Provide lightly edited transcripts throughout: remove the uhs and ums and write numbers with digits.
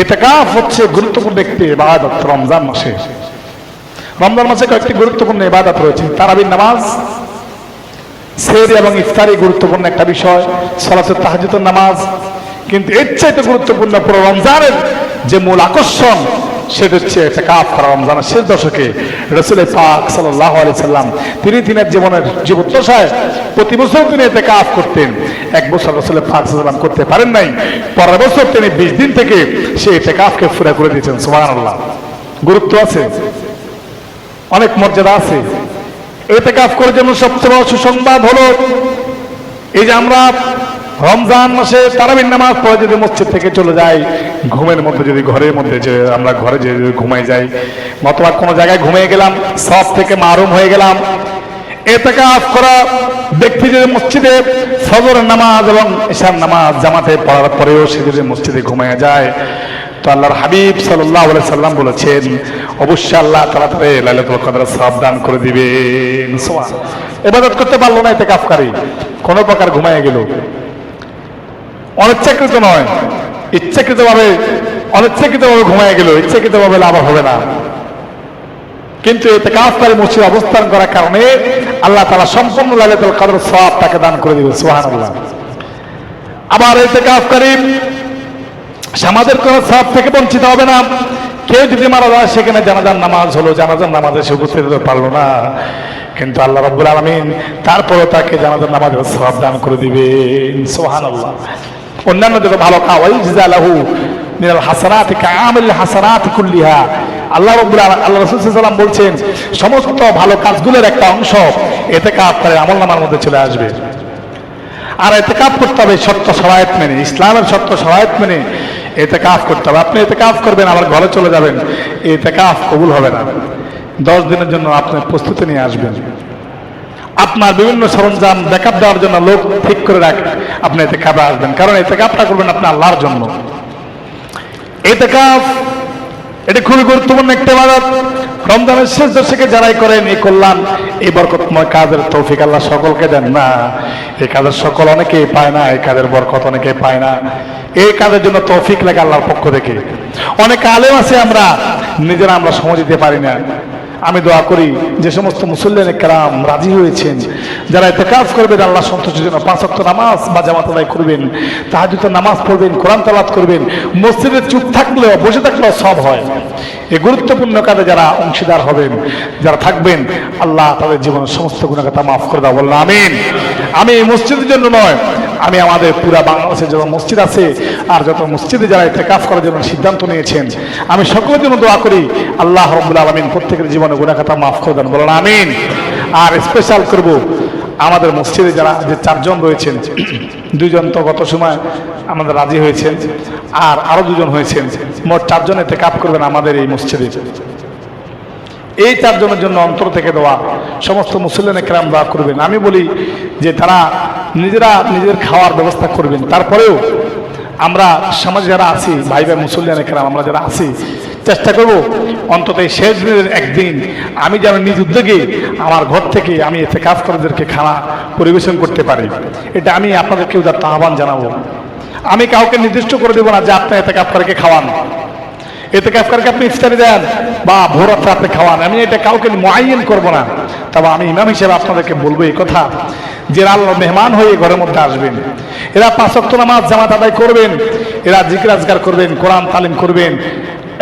ইতিকাফ হচ্ছে গুরুত্বপূর্ণ একটি ইবাদত। রমজান মাসে কয়েকটি গুরুত্বপূর্ণ ইবাদত রয়েছে। তারাবির নামাজ, সেহরি এবং ইফতারি গুরুত্বপূর্ণ একটা বিষয়, সালাতুত তাহাজ্জুদের নামাজ। কিন্তু এর চাইতে গুরুত্বপূর্ণ পুরো রমজানের যে মূল আকর্ষণ, সেটা হচ্ছে ইতিকাফ করা। রমজানের শেষ দশকে রাসূল পাক সাল্লাল্লাহু আলাইহি সাল্লাম তিনি জীবনের জীবদ্দশায় প্রতি বছর তিনি ইতিকাফ করতেন। এক বছর রাসূল পাক সাল্লাল্লাহু আলাইহি সাল্লাম করতে পারেন নাই, পরের বছর তিনি 20 দিন থেকে সেই ইতিকাফকে পুরা করে দিয়েছেন। সুবহানাল্লাহ। গুরুত্ব আছে, অনেক মর্যাদা আছে। ইতিকাফ করার জন্য সবচেয়ে বড় সুসংবাদ হলো এই যে আমরা রমজান মাসে তারাবির নামাজ পড়ে যদি মসজিদ থেকে চলে যাই, ঘুমের মধ্যে যদি ঘরের মধ্যে যে আমরা ঘরে যে ঘুমাই যাই, অথবা কোনো জায়গায় ঘুমিয়ে গেলাম, সব থেকে মাহরুম হয়ে গেলাম, ইতিকাফ করা ব্যক্তি যদি মসজিদে ফজরের নামাজ এবং ইশার নামাজ জামাতে পড়ার পরেও সে যদি মসজিদে ঘুমিয়ে যায়, তো আল্লাহর হাবিব সাল্লাল্লাহু আলাইহি সাল্লাম বলেছেন অবশ্যই আল্লাহ তাআলা তারে লাইলাতুল কদরের সওয়াব দান করে দিবেন। সুবহানাল্লাহ। ইবাদত করতে পারলো না ইতিকাফকারী, কোনো প্রকার ঘুমিয়ে গেল, অনিচ্ছাকৃত নয়, ইচ্ছাকৃতভাবে অনিচ্ছাকৃতভাবে ঘুমিয়ে গেল, ইচ্ছাকৃতভাবে লাভ হবে না। কিন্তু ইতিকাফকারী মসজিদে অবস্থান করার কারণে আল্লাহ তাআলা সম্পূর্ণ লাইলাতুল কদরের সওয়াব তাকে দান করে দিবেন। সুবহানাল্লাহ। আবার ইতিকাফকারী সমাজের কোন সওয়াব থেকে বঞ্চিত হবে না। কেউ যদি মারা যায়, সেখানে জানাজার নামাজ হলো, জানাজার নামাজে সে উপস্থিত হতে পারলো না, কিন্তু আল্লাহ রাব্বুল আলামিন তারপরে তাকে জানাজার নামাজের সওয়াব দান করে দিবেন। সুবহানাল্লাহ। অন্যান্য যত ভালো কাজ, ওয়াইজালাহু মিনাল হাসানাতি কাআমিল হাসানাতি কুল্লিহা, আল্লাহ রাব্বুল আলামিন আল্লাহ রাসূল সাল্লাল্লাহু আলাইহি ওয়াসাল্লাম বলছেন সমস্ত ভালো কাজগুলোর একটা অংশ ইতিকাফকারী আমলনামার মধ্যে চলে আসবে। আর ইতিকাফ করতে হবে শর্ত শরায়েত মেনে, ইসলামের শর্ত শরায়েত মেনে ইতিকাফ করতে হবে। আপনি ইতিকাফ করবেন আবার ঘরে চলে যাবেন, ইতিকাফ কবুল হবে না। 10 দিনের জন্য আপনি প্রস্তুতি নিয়ে আসবেন, আপনার বিভিন্ন সরঞ্জাম ব্যাকআপ দেওয়ার জন্য লোক ঠিক করে রাখেন, আপনি ইতিকাফে আসবেন, কারণ ইতিকাফটা করবেন আপনি আল্লাহর জন্য। ইতিকাফ এটা খুবই গুরুত্বপূর্ণ একটা ইবাদত। রমজানের শেষ দশকে যারাই করেন এই কল্যাণ, এই বরকতময় কাজের তৌফিক আল্লাহ সকলকে দেন না। এই কাজের সকল অনেকেই পায় না, এই কাজের বরকত অনেকেই পায় না। এই কাজের জন্য তৌফিক লাগে আল্লাহর পক্ষ থেকে। অনেক আলেম আছে আমরা নিজেরা আমরা সময় দিতে পারি না। আমি দোয়া করি যে সমস্ত মুসল্লিয়ানে কেরাম রাজি হয়েছেন, যারা ইতিকাফ করবেন আল্লাহ সন্তুষ্টির জন্য 5 ওয়াক্ত নামাজ বা জামাত আদায় করবেন, তাহাজ্জুদের নামাজ পড়বেন, কোরআন তেলাওয়াত করবেন, মসজিদে চুপ থাকলেও বসে থাকলেও সব হয়। এই গুরুত্বপূর্ণ কাজে যারা অংশীদার হবেন, যারা থাকবেন, আল্লাহ তাদের জীবনের সমস্ত গুনাহ খাতা মাফ করে দাও, বলুন আমিন। আমি এই মসজিদের জন্য নয়, আমি আমাদের পুরা বাংলাদেশে যত মসজিদ আছে আর যত মসজিদে যারা ইতিকাফ করার জন্য সিদ্ধান্ত নিয়েছেন, আমি সকলের জন্য দোয়া করি আল্লাহ রাব্বুল আলামিন প্রত্যেকের জীবনে গুনাহ খাতা মাফ করে দেন, বলুন আমিন। আর স্পেশাল করব আমাদের মসজিদে যারা যে 4 জন রয়েছেন, 2 জন তো গত সময় আমাদের রাজি হয়েছেন, আর আরো 2 জন হয়েছেন, মোট 4 জন ইতিকাফ করবেন আমাদের এই মসজিদে। এই 4 জনের জন্য অন্তর থেকে দোয়া, সমস্ত মুসল্লিয়ানে কেরাম দোয়া করবেন। আমি বলি যে তারা নিজেরা নিজের খাওয়ার ব্যবস্থা করবেন, তারপরেও আমরা সমাজে যারা আছি, ভাই ভাই মুসল্লিয়ানে কেরাম আমরা যারা আছি, চেষ্টা করব অন্তত এই শেষ দিনের একদিন আমি যেন নিজ উদ্যোগে আমার ঘর থেকে আমি ইতিকাফকারীদেরকে খানা পরিবেশন করতে পারি। এটা আমি আপনাদেরকে উদাত্ত আহ্বান জানাবো। আমি কাউকে নির্দিষ্ট করে দেবো না যে আপনি ইতিকাফকারীকে খাওয়ান, ইতিকাফকারীকে আপনি ইফতারি দেন বা ভোর রাতে আপনি খাওয়ান, আমি এটা কাউকে মুআয়্যান করব না। তবে আমি ইমাম হিসেবে আপনাদেরকে বলবো এই কথা যে আল্লাহর মেহমান হয়ে ঘরের মধ্যে আসবেন, এরা 5 ওয়াক্ত নামাজ জামাত আদায় করবেন, এরা জিকির আজকার করবেন, কোরআন তালিম করবেন,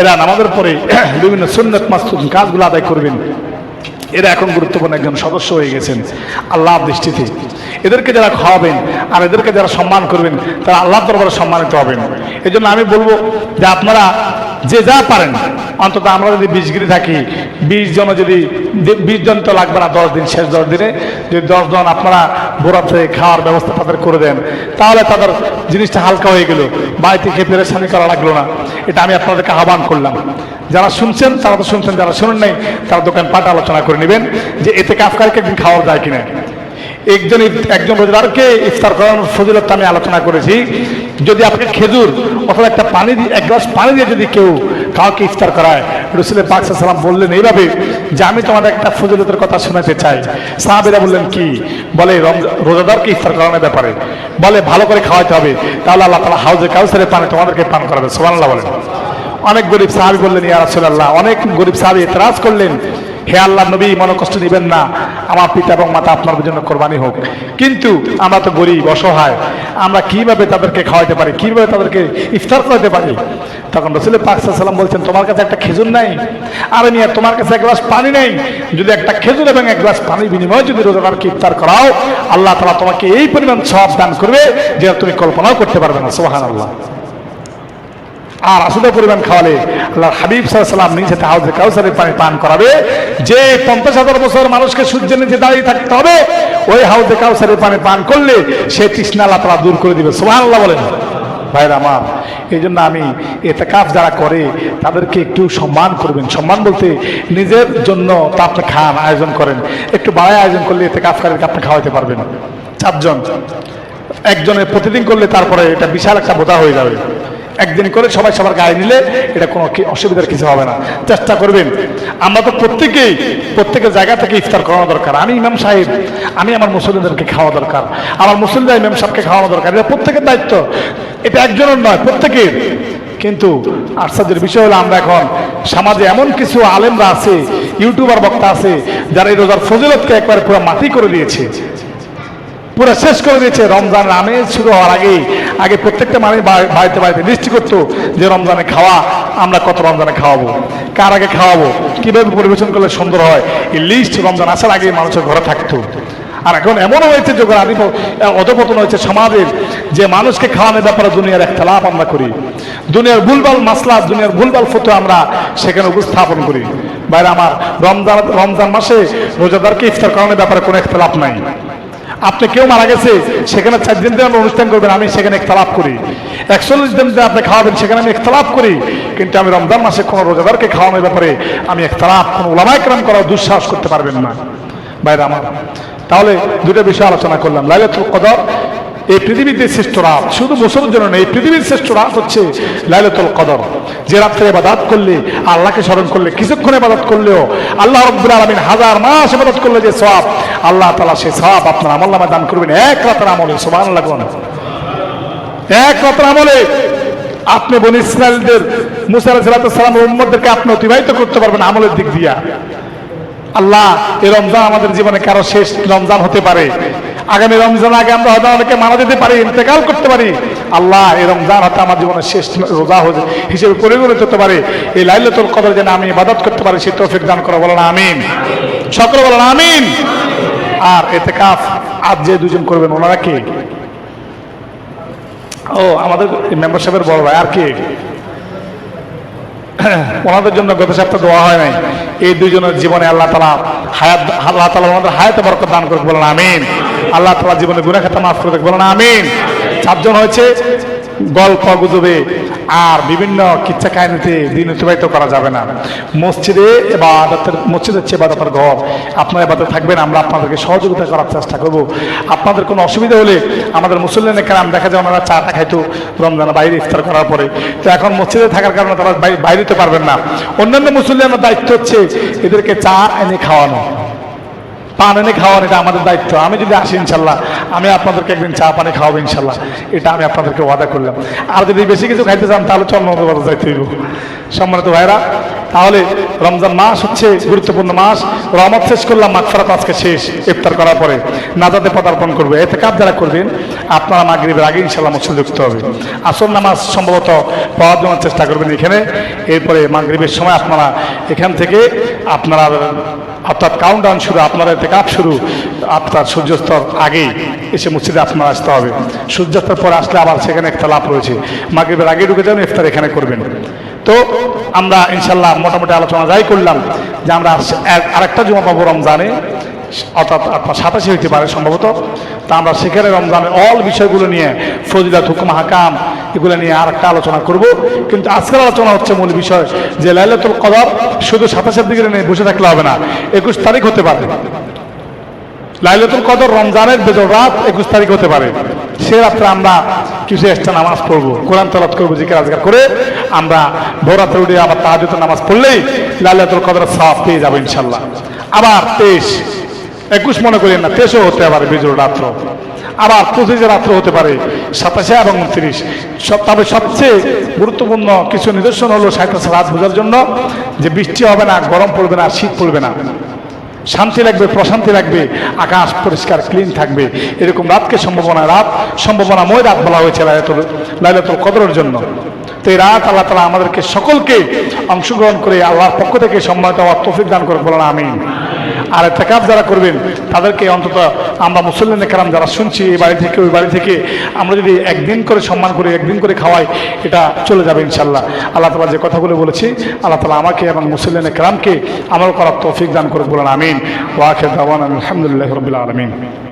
এরা নামাজের পরে বিভিন্ন সুন্নাত মাসনুন কাজগুলো আদায় করবেন। এরা এখন গুরুত্বপূর্ণ একজন সদস্য হয়ে গেছেন আল্লাহর দৃষ্টিতে। এদেরকে যারা খাওয়াবেন আর এদেরকে যারা সম্মান করবেন, তারা আল্লাহর দরবারে সম্মানিত হবেন। এই জন্য আমি বলবো যে আপনারা যে যা পারেন, অন্তত আমরা যদি 20 গিরি থাকি, 20 জন যদি 20 জন তো লাগবে না, 10 দিন শেষ 10 দিনে যদি 10 জন আপনারা বোরাতে খাওয়ার ব্যবস্থা তাদের করে দেন, তাহলে তাদের জিনিসটা হালকা হয়ে গেল, বাড়িতে খেয়ে পেরেশানি করা লাগলো না। এটা আমি আপনাদেরকে আহ্বান করলাম। যারা শুনছেন তারা তো শুনছেন, যারা শুনেন নাই তারা দোকান পাটে আলোচনা করে নেবেন যে ইতিকাফকারীকে একদিন খাওয়া যায় কিনা। একজন রোজাদারকে ইফতার করানোর ফজিলত আমি আলোচনা করেছি। যদি আপনাকে খেজুর অথবা একটা পানি দিয়ে, 1 গ্লাস পানি দিয়ে যদি কেউ কাউকে ইফতার করায়, রাসূল পাক সাল্লাল্লাহু আলাইহি ওয়াসাল্লাম বললেন এইভাবে যে আমি তোমাদের একটা ফজিলতের কথা শোনাতে চাই। সাহাবীরা বললেন কি? বলে রোজাদারকে ইফতার করানোর ব্যাপারে, বলে ভালো করে খাওয়াতে হবে, তাহলে আল্লাহ তাআলা হাউজে কাউসারের পানি তোমাদেরকে পান করাবে। সুবহানাল্লাহ বলেন। অনেক গরিব সাহাবী বললেন, ইয়া রাসূলুল্লাহ, অনেক গরিব সাহাবী এতরাজ করলেন, হে আল্লাহর নবী, মনে কষ্ট দিবেন না, আমার পিতা এবং মাতা আপনার জন্য কোরবানি হোক, কিন্তু আমরা তো গরিব অসহায়, আমরা কিভাবে তাদেরকে খাওয়াতে পারি, কিভাবে তাদেরকে ইফতার করাতে পারি? তখন রাসূল পাক সাল্লাল্লাহু আলাইহি ওয়াসাল্লাম বলছেন, তোমার কাছে একটা খেজুর নাই? আরে মিয়া, তোমার কাছে এক গ্লাস পানি নেই? যদি একটা খেজুর এবং এক গ্লাস পানির বিনিময়ে যদি রোজাদারকে ইফতার করাও, আল্লাহ তাআলা তোমাকে এই পরিমাণ সওয়াব দান করবে যেটা তুমি কল্পনাও করতে পারবে না। সুবহানাল্লাহ। আর আসলে পরিমাণ খাওয়ালে আল্লাহর হাবিব সাল্লাল্লাহু আলাইহি ওয়াসাল্লাম নিজে হাউজে কাউসারের পানি পান করাবে, যে 50,000 বছর মানুষকে সূর্যের নিচে দাঁড়িয়ে থাকতে হবে, ওই হাউজে কাউসারের পানি পান করলে সে তৃষ্ণা আল্লাহ তাআলা দূর করে দিবে। সুবহানাল্লাহ বলেন। ভাইরা আমার, এই জন্য আমি ইতিকাফ যারা করে তাদেরকে একটু সম্মান করবেন। সম্মান বলতে নিজের জন্য তা আপনি খান, আয়োজন করেন, একটু বাড়ায় আয়োজন করলে ইতিকাফকারীকে আপনি খাওয়াতে পারবেন। 4 জন একজনের প্রতিদিন করলে তারপরে এটা বিশাল একটা বোঝা হয়ে যাবে। একদিন করে সবাই সবার গায়ে নিলে এটা কোনো অসুবিধার কিছু হবে না। চেষ্টা করবেন। আমরা তো প্রত্যেকের জায়গা থেকে ইফতার করানো দরকার। আমি ইমাম সাহেব, আমি আমার মুসল্লিদেরকে খাওয়া দরকার, আমার মুসল্লিরা ইমাম সাহেবকে খাওয়ানো দরকার। এটা প্রত্যেকের দায়িত্ব, এটা একজনের নয়, প্রত্যেকের। কিন্তু আশ্চর্যের বিষয় হলো, আমরা এখন সমাজে এমন কিছু আলেমরা আছে, ইউটিউবার বক্তা আছে, যারা এই রোজার ফজিলতকে একবারে পুরো মাটি করে দিয়েছে, পুরো শেষ করে দিয়েছে। রমজান আমেজ শুরু হওয়ার আগে প্রত্যেকটা মানুষ বাড়িতে বাড়িতে লিস্টি করতো যে রমজানে খাওয়া, আমরা কত রমজানে খাওয়াবো, কার আগে খাওয়াবো, কিভাবে পরিবেশন করলে সুন্দর হয়, এই লিস্ট রমজান আসার আগে মানুষের ঘরে থাকতো। আর এখন এমন হয়েছে যে অধপতন হয়েছে সমাজের, যে মানুষকে খাওয়ানোর ব্যাপারে দুনিয়ার একতলাপ আমরা করি, দুনিয়ার ভুলভাল মাসলা, দুনিয়ার ভুলভাল ফতোয়া আমরা সেখানে উপস্থাপন করি। বাইরে আমার, রমজান মাসে রোজাদারকে ইফতার করানোর ব্যাপারে কোনো একতলাপ নাই। আপনি কেউ মারা গেছে, সেখানে 4 দিন ধরে অনুষ্ঠান করবেন, আমি সেখানে ইখতিলাফ করি। 41 দিন ধরে আপনি খাওয়াবেন, সেখানে আমি ইখতিলাফ করি। কিন্তু আমি রমজান মাসে কোনো রোজাদারকে খাওয়ানোর ব্যাপারে আমি ইখতিলাফ, কোনো উলামায়ে কেরাম করার দুঃসাহস করতে পারবেন না। ভাইরা আমার, তাহলে দুটো বিষয় আলোচনা করলাম। লাইলাতুল কদর এই পৃথিবীতে শ্রেষ্ঠ রাত, শুধু বছরের জন্য নয়, এই পৃথিবীর শ্রেষ্ঠ রাত হচ্ছে লাইলাতুল কদর। যে রাত্রে ইবাদত করলে, আল্লাহকে স্মরণ করলে, কিছুক্ষণ ইবাদত করলেও আল্লাহ রাব্বুল আলামিন 1000 মাস ইবাদত করলে যে সওয়াব, আল্লাহ তাআলা সেই সওয়াব আপনার আমলনামায় দান করবেন এক রাতের আমলে। সুবহানাল্লাহ। এক রাতের আমলে আপনি বনী ইসরাঈলদের, মুসা আলাইহিস সালামের উম্মতদেরকে আপনি অতিবাহিত করতে পারবেন আমলের দিক দিয়া। আল্লাহ, এই রমজান আমাদের জীবনে কারো শেষ রমজান হতে পারে, আগামী রমজান আগে আমরা হয়তো অনেকে মারা যেতে পারি, ইন্তেকাল করতে পারি। আল্লাহ, এই রমজান হয়তো আমার জীবনের শেষ রোজা হিসেবে পরিগণিত হতে পারে। এই লাইলাতুল কদর যেন আমি ইবাদত করতে পারি, সেই তৌফিক দান করো, বলেন আমিন। সকলে বলেন আমিন। আর ইতিকাফ আজ যে 2 জন করবেন, ওনারা কে? ও, আমাদের মেম্বারশিপের বড় ভাই। আর কে? ওনাদের জন্য গত সপ্তাহে দোয়া হয় নাই। এই 2 জনের জীবনে আল্লাহ তাআলা ওনাদের হায়াতে বরকত দান করুক, বলেন আমিন। আল্লাহ তাআলা জীবনে গুনাহ খাতা মাফ করে দেখ, বলেন আমিন। 4 জন হয়েছে। গল্প গুজবে আর বিভিন্ন কিচ্ছা কাহিনীতে দিন অতিবাহিত করা যাবে না। মসজিদের চেয়ে ইবাদতের ঘর, আপনারা ইবাদতে থাকবেন, আমরা আপনাদেরকে সহযোগিতা করার চেষ্টা করব। আপনাদের কোনো অসুবিধা হলে আমাদের মুসল্লিনে কেরাম দেখা যায় ওনারা চাটা খাইতো রমজানের বাইরে ইফতার করার পরে, তো এখন মসজিদে থাকার কারণে তারা বাইরে দিতে পারবেন না। অন্যান্য মুসল্লিদের দায়িত্ব হচ্ছে এদেরকে চা এনে খাওয়ানো, পান এনে খাওয়ানো, এটা আমাদের দায়িত্ব। আমি যদি আসি ইনশাল্লাহ, আমি আপনাদেরকে একদিন চা পানি খাওয়াবো ইনশাল্লাহ, এটা আমি আপনাদেরকে ওয়াদা করলাম। আর যদি বেশি কিছু খাইতে চান তাহলে চন্দ্রবাজার যাইতে হইব। সম্মানিত ভাইরা, তাহলে রমজান মাস হচ্ছে গুরুত্বপূর্ণ মাস। রহমত শেষ করলাম, মাগফিরাত আজকে শেষ। ইফতার করার পরে নাজাতে পদার্পণ করবে। ইতিকাফ যারা করবেন আপনারা মাগরিবের আগে ইনশাল্লাহ মসজিদে ঢুকতে হবে। আসর নামাজ সম্ভবত পড়ার জন্য চেষ্টা করবেন এখানে। এরপরে মাগরিবের সময় আপনারা এখান থেকে আপনারা অর্থাৎ কাউন্টডাউন শুরু, আপনারা ইতিকাফ শুরু আপনার সূর্যাস্তর আগেই এসে মসজিদে আপনারা আসতে হবে। সূর্যাস্তের পরে আসলে আবার সেখানে ইখতিলাফ রয়েছে, মাগরিবের আগে ঢুকে যাবেন, ইফতার এখানে করবেন। তো আমরা ইনশাল্লাহ মোটামুটি আলোচনা যাই করলাম যে আমরা আরেকটা জুমা পাবো রমজানে, অর্থাৎ আপনার 27 হইতে পারে সম্ভবত। তা আমরা সেখানে রমজানের অল বিষয়গুলো নিয়ে, ফজিলত, হুকুম, হাকাম, এগুলো নিয়ে আর একটা আলোচনা করব। কিন্তু আজকের আলোচনা হচ্ছে মূল বিষয় যে লাইলাতুল কদর শুধু 27-এর দিকে নিয়ে বসে থাকলে হবে না, 21 তারিখ হতে পারে। লাইলাতুল কদর রমজানের বেজর রাত 21 তারিখ হতে পারে। সে রাত্রে আমরা কিছু এক্সট্রা নামাজ পড়বো, কোরআন তেলাওয়াত করবো, জিকির আজকার করে আমরা ভোরাতে উঠে আবার তাহাজ্জুদের নামাজ পড়লেই লাইলাতুল কদরের সওয়াব পেয়ে যাবো ইনশাল্লাহ। আবার 23 21 মনে করেন না, 23ও হতে পারে বিজোড় রাত্র, আবার 25 রাত্র হতে পারে, 27 এবং 29। তবে সবচেয়ে গুরুত্বপূর্ণ কিছু নিদর্শন হলো 27 রাত বোঝার জন্য যে বৃষ্টি হবে না, গরম পড়বে না, শীত পড়বে না, শান্তি লাগবে, প্রশান্তি লাগবে, আকাশ পরিষ্কার ক্লিন থাকবে, এরকম রাতকে সম্ভাবনাময় রাত বলা হয়েছে লাইলাতুল কদরের জন্য। তো এই রাত আল্লাহ তাআলা আমাদেরকে সকলকে অংশগ্রহণ করে আল্লাহর পক্ষ থেকে সম্মানিত হওয়ার তৌফিক দান করে, বলেন আমিন। আর ইতিকাফ যারা করবেন তাদেরকে অন্তত আমরা মুসল্লিন কেরাম যারা শুনছি এই বাড়ি থেকে ওই বাড়ি থেকে আমরা যদি একদিন করে সম্মান করি, একদিন করে খাওয়াই, এটা চলে যাবে ইনশাল্লাহ। আল্লাহ তাআলা যে কথাগুলো বলেছি আল্লাহ তাআলা আমাকে এবং মুসল্লিন কেরামকে আমল করার তৌফিক দান করে, বলেন আমিন। ওয়া আখিরু দাওয়ানা আলহামদুলিল্লাহি রাব্বিল আলামিন।